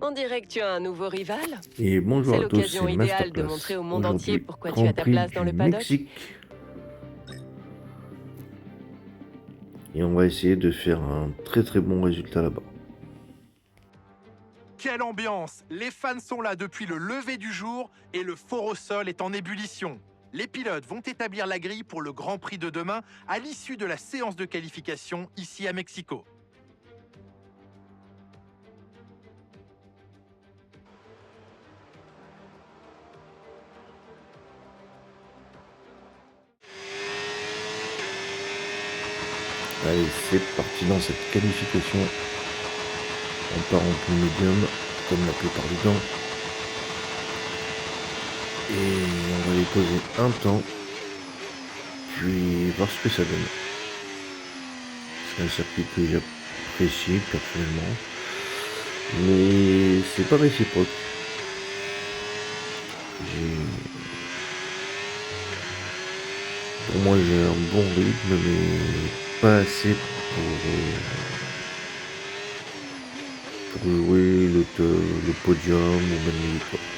On dirait que tu as un nouveau rival. Et bonjour C'est à tous, c'est l'occasion idéale de Masterclass. montrer au monde entier Aujourd'hui, pourquoi tu Grand as ta Prix place dans du le paddock. Mexique. Et on va essayer de faire un très très bon résultat là-bas. Quelle ambiance! Les fans sont là depuis le lever du jour et le Forosol est en ébullition. Les pilotes vont établir la grille pour le Grand Prix de demain à l'issue de la séance de qualification ici à Mexico. Allez, c'est parti dans cette qualification. On part en pneu médium, comme la plupart du temps. Et on va les poser un temps, puis voir ce que ça donne. C'est un circuit que j'apprécie personnellement, mais c'est pas réciproque. Pour moi, j'ai un bon rythme, mais pas assez pour jouer le podium ou même les victoires.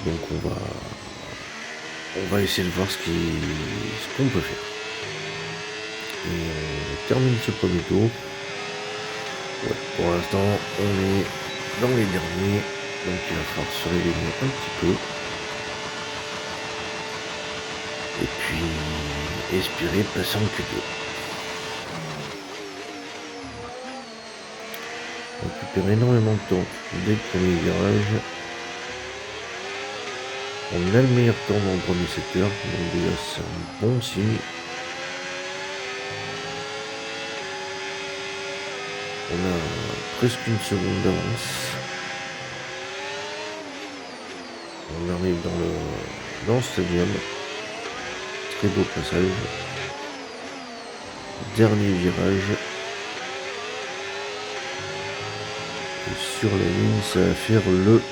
Donc on va essayer de voir ce qu'on peut faire. Et on termine ce premier tour. Ouais, pour l'instant, on est dans les derniers, donc il va falloir se réveiller un petit peu. Et puis espérer passer en Q2. On récupère énormément de temps dès le premier virage. On a le meilleur temps dans le premier secteur, donc déjà c'est un bon signe. On a presque une seconde d'avance. On arrive dans le stadium. Très beau passage. Dernier virage. Et sur la ligne, ça va faire le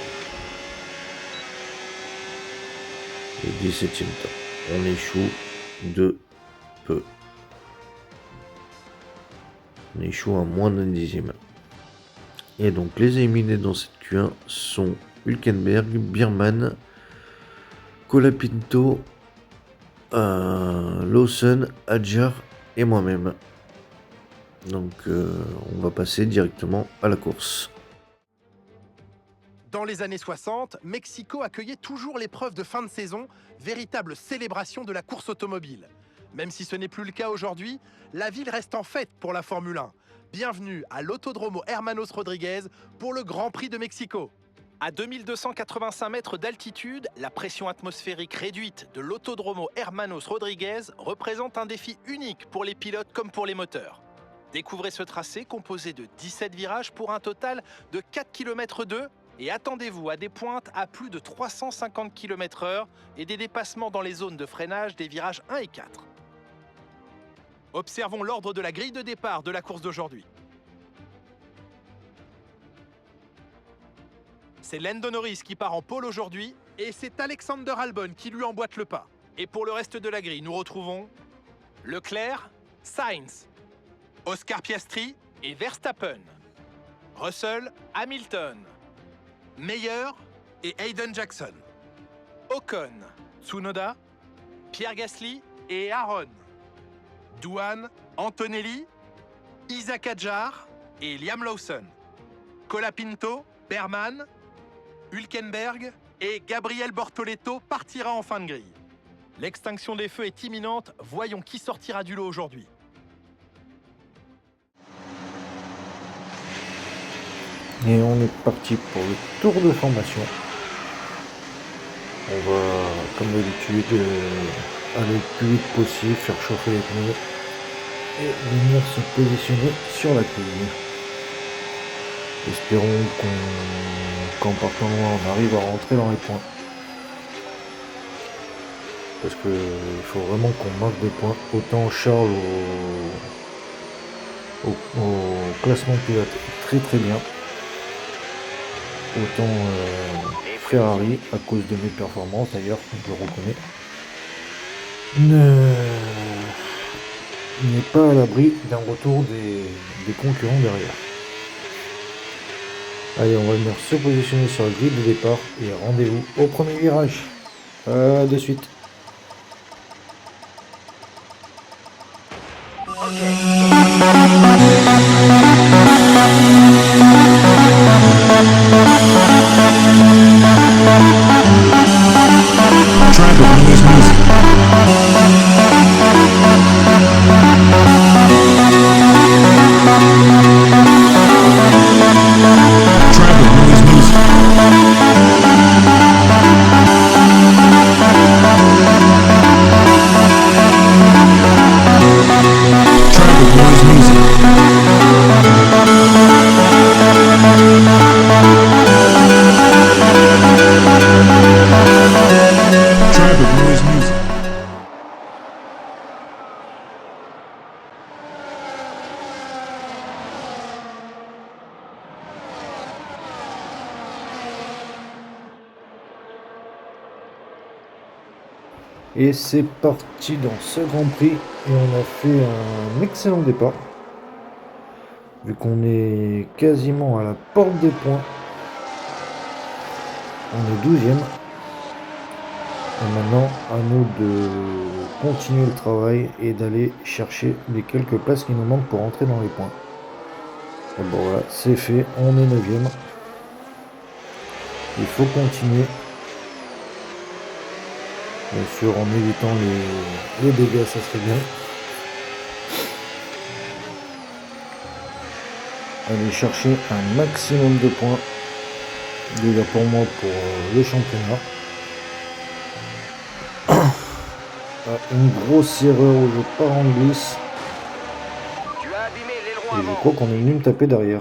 17e temps. On échoue de peu. On échoue à moins d'un dixième. Et donc les éliminés dans cette Q1 sont Hülkenberg, Biermann, Colapinto, Lawson, Adjar et moi-même. Donc on va passer directement à la course. Dans les années 60, Mexico accueillait toujours l'épreuve de fin de saison, véritable célébration de la course automobile. Même si ce n'est plus le cas aujourd'hui, la ville reste en fête pour la Formule 1. Bienvenue à l'Autodromo Hermanos Rodriguez pour le Grand Prix de Mexico. À 2285 mètres d'altitude, la pression atmosphérique réduite de l'Autodromo Hermanos Rodriguez représente un défi unique pour les pilotes comme pour les moteurs. Découvrez ce tracé composé de 17 virages pour un total de 4 km 2 et attendez-vous à des pointes à plus de 350 km/h et des dépassements dans les zones de freinage des virages 1 et 4. Observons l'ordre de la grille de départ de la course d'aujourd'hui. C'est Lando Norris qui part en pole aujourd'hui et c'est Alexander Albon qui lui emboîte le pas. Et pour le reste de la grille, nous retrouvons Leclerc, Sainz, Oscar Piastri et Verstappen, Russell, Hamilton, Meyer et Hayden Jackson, Ocon, Tsunoda, Pierre Gasly et Aaron, Douane, Antonelli, Isaac Adjar et Liam Lawson, Colapinto, Berman, Hülkenberg et Gabriel Bortoleto partira en fin de grille. L'extinction des feux est imminente, voyons qui sortira du lot aujourd'hui. Et on est parti pour le tour de formation. On va, comme d'habitude, aller le plus vite possible, faire chauffer les pneus et venir se positionner sur la grille. Espérons qu'en partant loin, on arrive à rentrer dans les points. Parce qu'il faut vraiment qu'on marque des points. Autant Charles au classement pilote très très bien. Autant Ferrari, à cause de mes performances d'ailleurs, je le reconnais, n'est pas à l'abri d'un retour des concurrents derrière. Allez, on va venir se positionner sur le grid de départ et rendez-vous au premier virage. De suite. Et c'est parti dans ce Grand Prix et on a fait un excellent départ. Vu qu'on est quasiment à la porte des points. On est 12e. Et maintenant à nous de continuer le travail et d'aller chercher les quelques places qui nous manquent pour entrer dans les points. Et bon voilà, c'est fait, on est 9e. Il faut continuer. Bien sûr, en évitant les dégâts, ça serait bien. Aller chercher un maximum de points. Déjà pour moi, pour le championnat. Une grosse erreur où je pars en glisse. Et je crois qu'on est venu me taper derrière.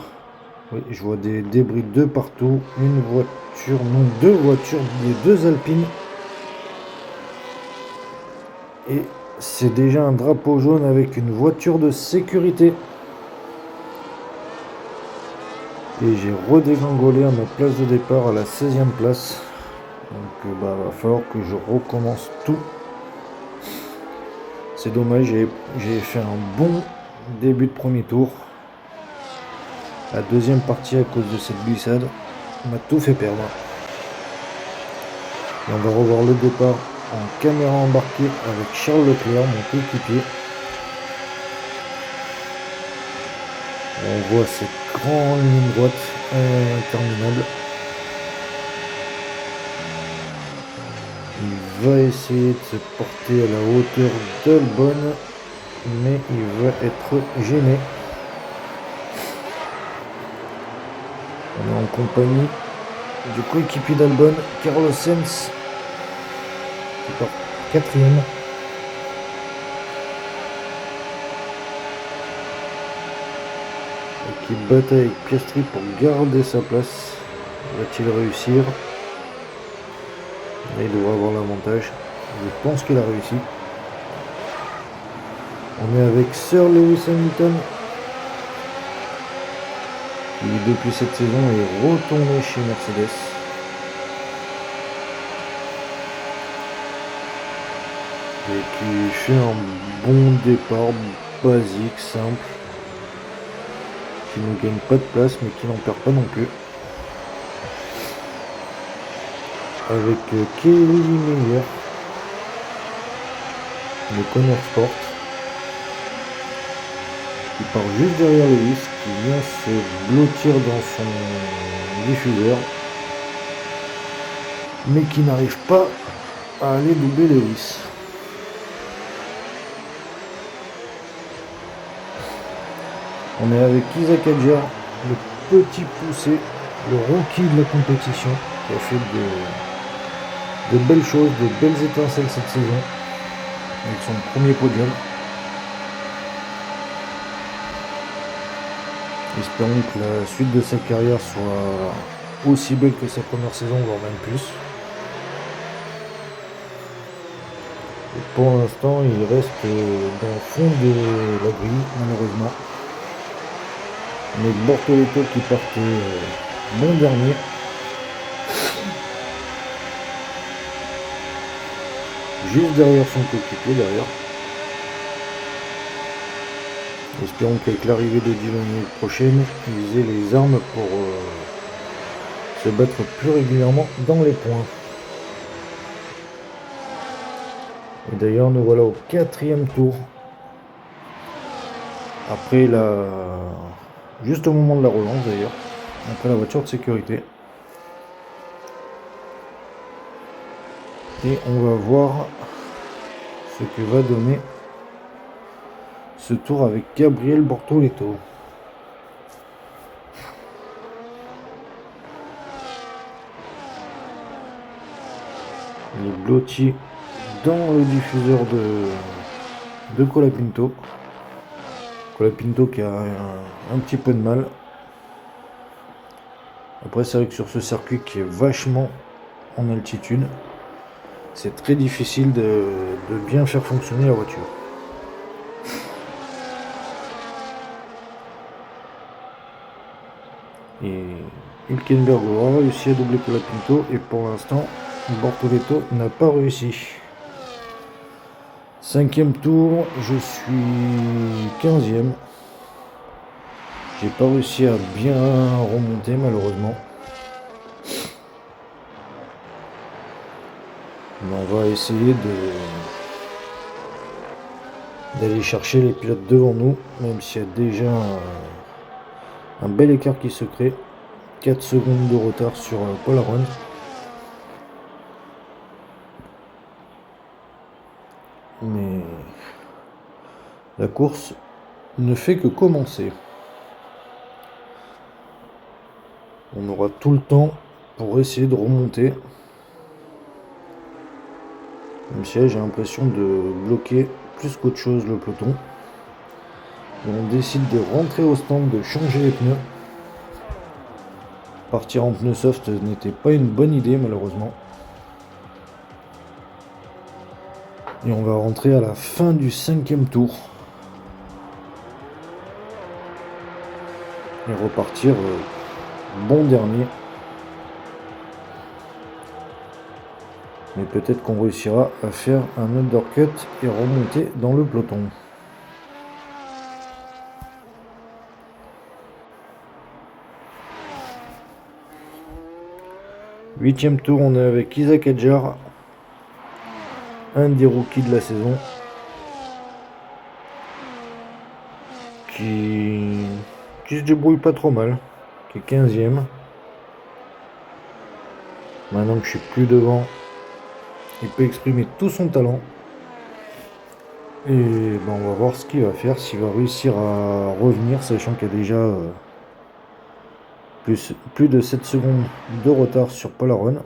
Oui, je vois des débris de partout. Une voiture, non, deux voitures, les deux Alpines. Et c'est déjà un drapeau jaune avec une voiture de sécurité. Et j'ai redégringolé à ma place de départ à la 16e place. Donc va falloir que je recommence tout. C'est dommage, j'ai fait un bon début de premier tour. La deuxième partie à cause de cette glissade m'a tout fait perdre. Et on va revoir le départ en caméra embarquée avec Charles Leclerc, mon coéquipier. On voit cette grande ligne droite interminable. Il va essayer de se porter à la hauteur d'Albon, mais il va être gêné. On est en compagnie du coéquipier d'Albon, Carlos Sainz, qui part 4e. Et qui bataille avec Piastri pour garder sa place. Va-t-il réussir? Là, il devrait avoir l'avantage. Je pense qu'il a réussi. On est avec Sir Lewis Hamilton, qui depuis cette saison est retourné chez Mercedes. Et qui fait un bon départ, basique, simple, qui ne gagne pas de place mais qui n'en perd pas non plus. Avec Kelly Meyer, le Connor Sport, qui part juste derrière Lewis, qui vient se blottir dans son diffuseur, mais qui n'arrive pas à aller doubler Lewis. On est avec Isaac Adjar, le petit poussé, le rookie de la compétition, qui a fait de belles choses, de belles étincelles cette saison, avec son premier podium. Espérons que la suite de sa carrière soit aussi belle que sa première saison, voire même plus. Et pour l'instant, il reste dans le fond de la grille, malheureusement. Mais Bortoleto qui partait bon dernier. Juste derrière son coéquipier, derrière. Espérons qu'avec l'arrivée de Dillon prochaine, ils aient les armes se battre plus régulièrement dans les points. Et d'ailleurs, nous voilà au 4e tour. Après juste au moment de la relance d'ailleurs, après la voiture de sécurité. Et on va voir ce que va donner ce tour avec Gabriel Bortoleto. Il est blotti dans le diffuseur de Colapinto. Colapinto qui a un petit peu de mal. Après, c'est vrai que sur ce circuit qui est vachement en altitude, c'est très difficile de bien faire fonctionner la voiture. Et Hülkenberg aura réussi à doubler Colapinto et pour l'instant, Bortoleto n'a pas réussi. 5e tour, je suis 15e. J'ai pas réussi à bien remonter malheureusement. Mais on va essayer d'aller chercher les pilotes devant nous, même s'il y a déjà un bel écart qui se crée. 4 secondes de retard sur Paul Aron. Mais la course ne fait que commencer. On aura tout le temps pour essayer de remonter. Même si là j'ai l'impression de bloquer plus qu'autre chose le peloton. Et on décide de rentrer au stand, de changer les pneus. Partir en pneus soft n'était pas une bonne idée malheureusement. Et on va rentrer à la fin du 5e tour. Et repartir bon dernier. Mais peut-être qu'on réussira à faire un undercut et remonter dans le peloton. Huitième tour, on est avec Isaac Adjar, un des rookies de la saison, qui se débrouille pas trop mal, qui est 15e. Maintenant que je suis plus devant, il peut exprimer tout son talent. Et ben on va voir ce qu'il va faire, s'il va réussir à revenir, sachant qu'il y a déjà plus de 7 secondes de retard sur Paul Aron.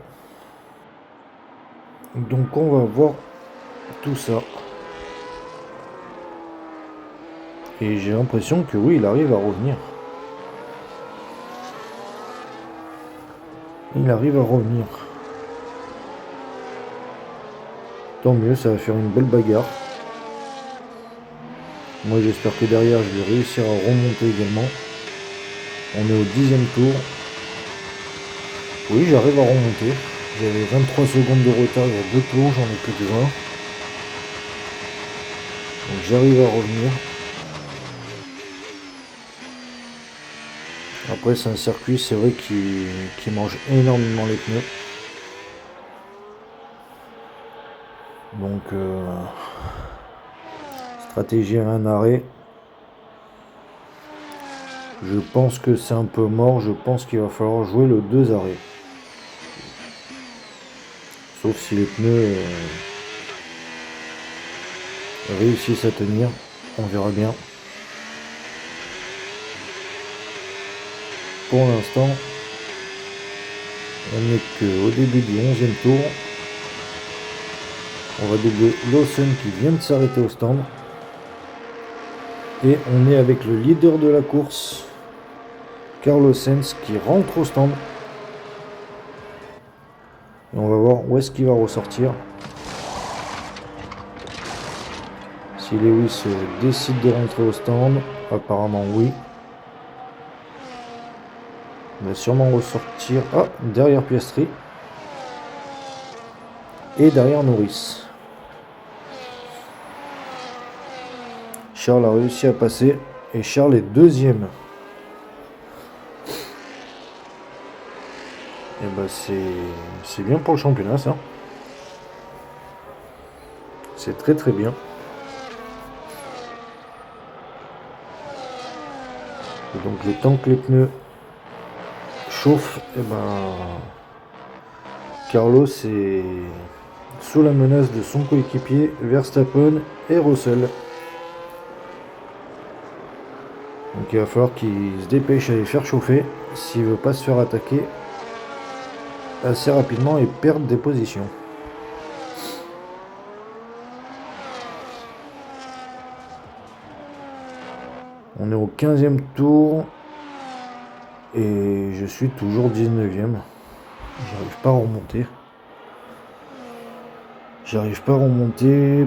Donc on va voir tout ça. Et j'ai l'impression que oui, il arrive à revenir. Il arrive à revenir. Tant mieux, ça va faire une belle bagarre. Moi j'espère que derrière je vais réussir à remonter également. On est au 10e tour. Oui, j'arrive à remonter. J'avais 23 secondes de retard il y a 2 tours, j'en ai plus que 20. Donc j'arrive à revenir. Après c'est un circuit, c'est vrai qui mange énormément les pneus. Donc stratégie à un arrêt. Je pense que c'est un peu mort, je pense qu'il va falloir jouer le 2 arrêts. Sauf si les pneus réussissent à tenir, on verra bien. Pour l'instant, on n'est qu'au début du 11e tour. On va doubler Lawson qui vient de s'arrêter au stand. Et on est avec le leader de la course, Carlos Sainz, qui rentre au stand. Et on va voir où est-ce qu'il va ressortir. Si Lewis décide de rentrer au stand, apparemment oui. Il va sûrement ressortir derrière Piastri. Et derrière Norris. Charles a réussi à passer. Et Charles est 2e. bah c'est bien pour le championnat ça. C'est très très bien. Et donc le temps que les pneus chauffent, et ben Carlos est sous la menace de son coéquipier Verstappen et Russell. Donc il va falloir qu'il se dépêche à les faire chauffer s'il veut pas se faire attaquer assez rapidement et perdre des positions. On est au 15e tour et je suis toujours 19e. J'arrive pas à remonter.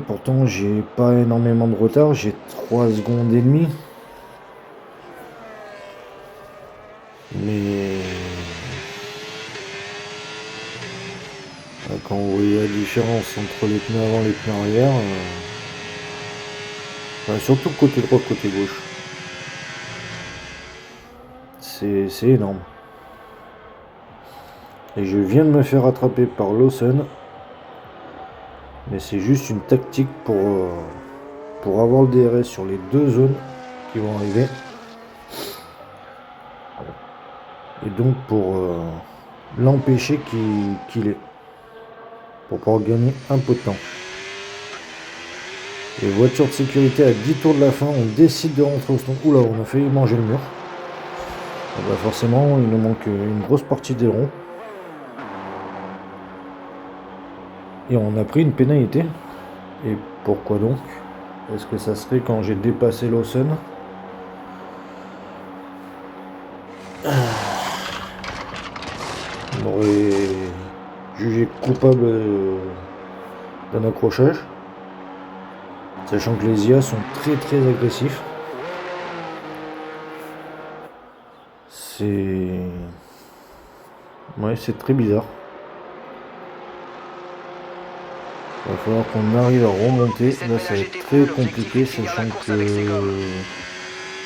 Pourtant j'ai pas énormément de retard, j'ai 3 secondes et demie. Mais quand vous voyez la différence entre les pneus avant et les pneus arrière, surtout côté droit, côté gauche, c'est énorme. Et je viens de me faire attraper par Lawson, mais c'est juste une tactique pour avoir le DRS sur les 2 zones qui vont arriver. Et donc pour l'empêcher qu'il ait. Pour pouvoir gagner un peu de temps. Et voiture de sécurité à 10 tours de la fin, on décide de rentrer au stand. Oula, on a failli manger le mur. Bah forcément, il nous manque une grosse partie d'aileron. Et on a pris une pénalité. Et pourquoi donc? Est-ce que ça serait quand j'ai dépassé Lawson? On aurait jugé coupable d'un accrochage, sachant que les IA sont très très agressifs. C'est très bizarre. Il va falloir qu'on arrive à remonter. Là ça va être très compliqué, sachant que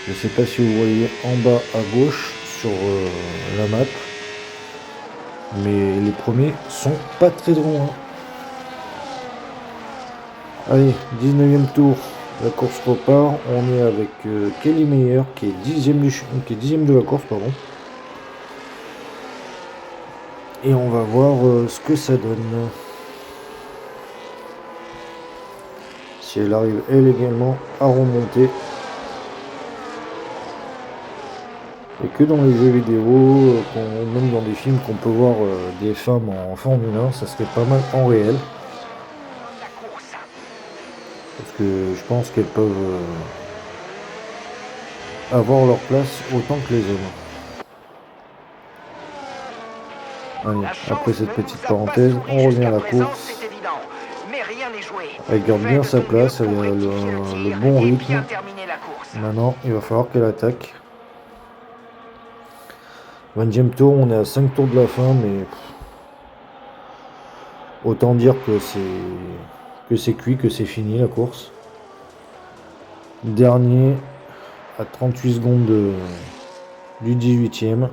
je sais pas si vous voyez en bas à gauche sur la map, mais les premiers sont pas très loin. Allez, 19e tour, la course repart. On est avec Kelly Meyer qui est 10e de la course, pardon. Et on va voir ce que ça donne. Si elle arrive elle également à remonter. Et que dans les jeux vidéo, même dans des films qu'on peut voir des femmes en Formule 1, ça serait pas mal en réel. Parce que je pense qu'elles peuvent avoir leur place autant que les hommes. Allez, après cette petite parenthèse, on revient à la course. Elle garde bien sa place, elle a le bon rythme. Maintenant, il va falloir qu'elle attaque. 20e tour, on est à 5 tours de la fin, mais autant dire que c'est cuit, que c'est fini la course. Dernier à 38 secondes du 18e.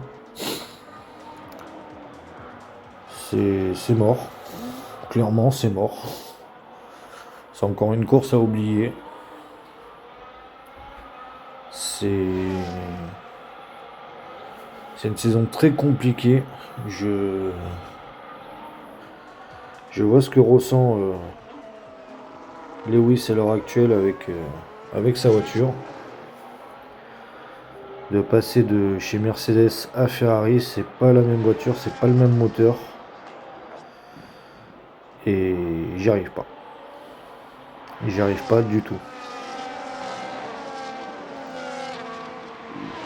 C'est mort. Clairement, c'est mort. C'est encore une course à oublier. C'est une saison très compliquée. Je vois ce que ressent Lewis à l'heure actuelle avec sa voiture. De passer de chez Mercedes à Ferrari, c'est pas la même voiture, c'est pas le même moteur. Et j'y arrive pas. J'y arrive pas du tout.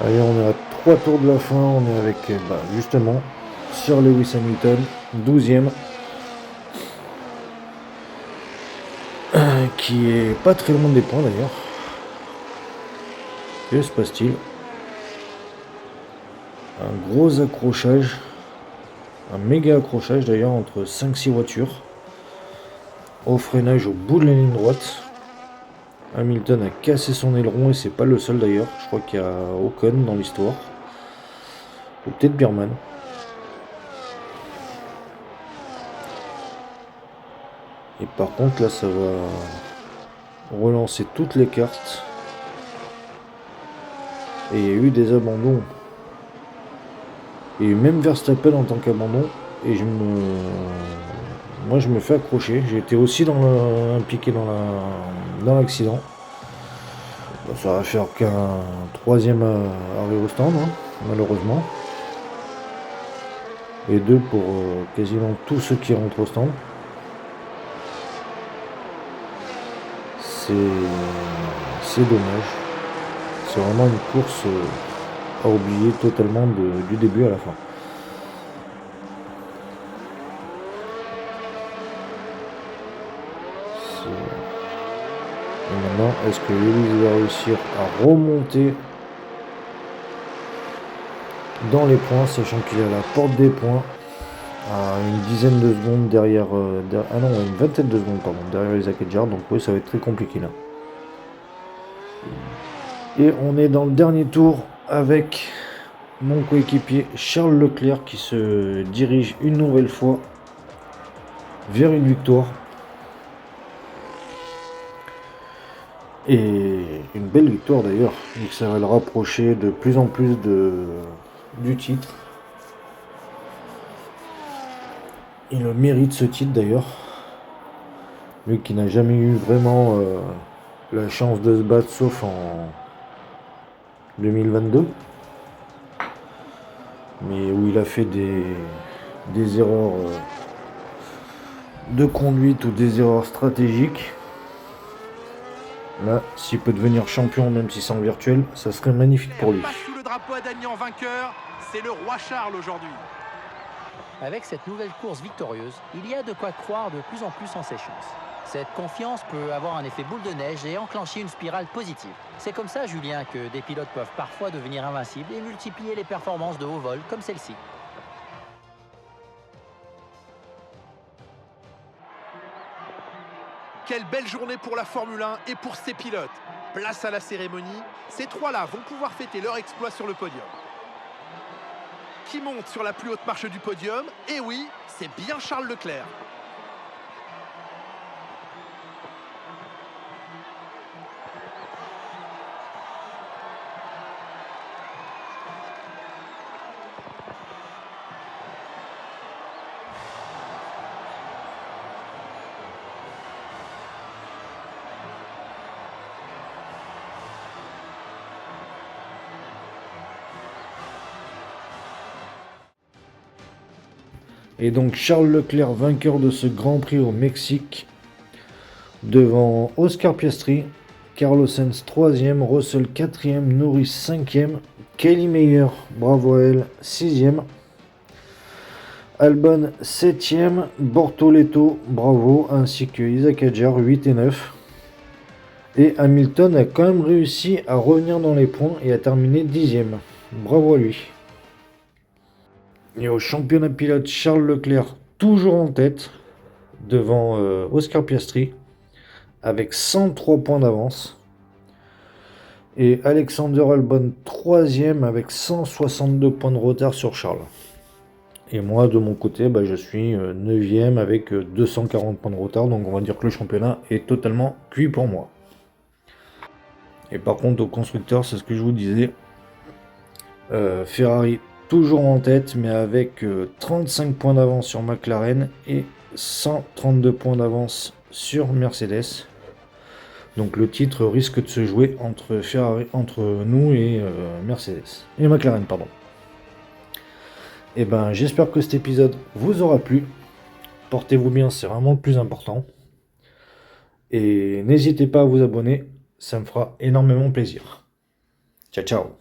Allez, on est à 3 tours de la fin, on est avec justement Sir Lewis Hamilton, 12e. Qui est pas très loin des points d'ailleurs. Que se passe-t-il? Un gros accrochage, un méga accrochage d'ailleurs entre 5-6 voitures. Au freinage au bout de la ligne droite. Hamilton a cassé son aileron et c'est pas le seul d'ailleurs. Je crois qu'il y a Ocon dans l'histoire. Ou peut-être Birman. Et par contre là ça va relancer toutes les cartes. Et il y a eu des abandons. Et même Verstappen en tant qu'abandon. Et moi je me fais accrocher. J'ai été aussi impliqué dans l'accident. Ça va faire qu'un troisième arrêt au stand, hein, malheureusement. Et 2 pour quasiment tous ceux qui rentrent au stand. C'est dommage. C'est vraiment une course à oublier totalement du début à la fin. Et maintenant, est-ce que Lewis va réussir à remonter dans les points, sachant qu'il est à la porte des points, à une dizaine de secondes derrière, ah non, une vingtaine de secondes, pardon, derrière Isaac Hadjar, donc oui, ça va être très compliqué là. Et on est dans le dernier tour avec mon coéquipier Charles Leclerc qui se dirige une nouvelle fois vers une victoire. Et une belle victoire d'ailleurs, et ça va le rapprocher de plus en plus du titre. Il mérite ce titre d'ailleurs. Lui qui n'a jamais eu vraiment la chance de se battre sauf en 2022. Mais où il a fait des erreurs de conduite ou des erreurs stratégiques. Là, s'il peut devenir champion, même si c'est en virtuel, ça serait magnifique pour lui. Passe sous le drapeau à Dagny en vainqueur, c'est le roi Charles aujourd'hui. Avec cette nouvelle course victorieuse, il y a de quoi croire de plus en plus en ses chances. Cette confiance peut avoir un effet boule de neige et enclencher une spirale positive. C'est comme ça, Julien, que des pilotes peuvent parfois devenir invincibles et multiplier les performances de haut vol comme celle-ci. Quelle belle journée pour la Formule 1 et pour ses pilotes. Place à la cérémonie, ces trois-là vont pouvoir fêter leur exploit sur le podium. Qui monte sur la plus haute marche du podium? Et oui, c'est bien Charles Leclerc. Et donc Charles Leclerc, vainqueur de ce Grand Prix au Mexique, devant Oscar Piastri, Carlos Sainz 3e, Russell 4e, Norris 5e, Kelly Meyer, bravo à elle, 6e, Albon 7e, Bortoleto, bravo, ainsi que Isaac Hadjar 8 et 9. Et Hamilton a quand même réussi à revenir dans les points et à terminer 10e. Bravo à lui. Et au championnat pilote, Charles Leclerc toujours en tête devant Oscar Piastri avec 103 points d'avance. Et Alexander Albon 3e avec 162 points de retard sur Charles. Et moi de mon côté, je suis 9e avec 240 points de retard. Donc on va dire que le championnat est totalement cuit pour moi. Et par contre au constructeur, c'est ce que je vous disais. Ferrari toujours en tête, mais avec 35 points d'avance sur McLaren et 132 points d'avance sur Mercedes. Donc le titre risque de se jouer entre nous et Mercedes. Et McLaren, pardon. Et j'espère que cet épisode vous aura plu. Portez-vous bien, c'est vraiment le plus important. Et n'hésitez pas à vous abonner, ça me fera énormément plaisir. Ciao, ciao.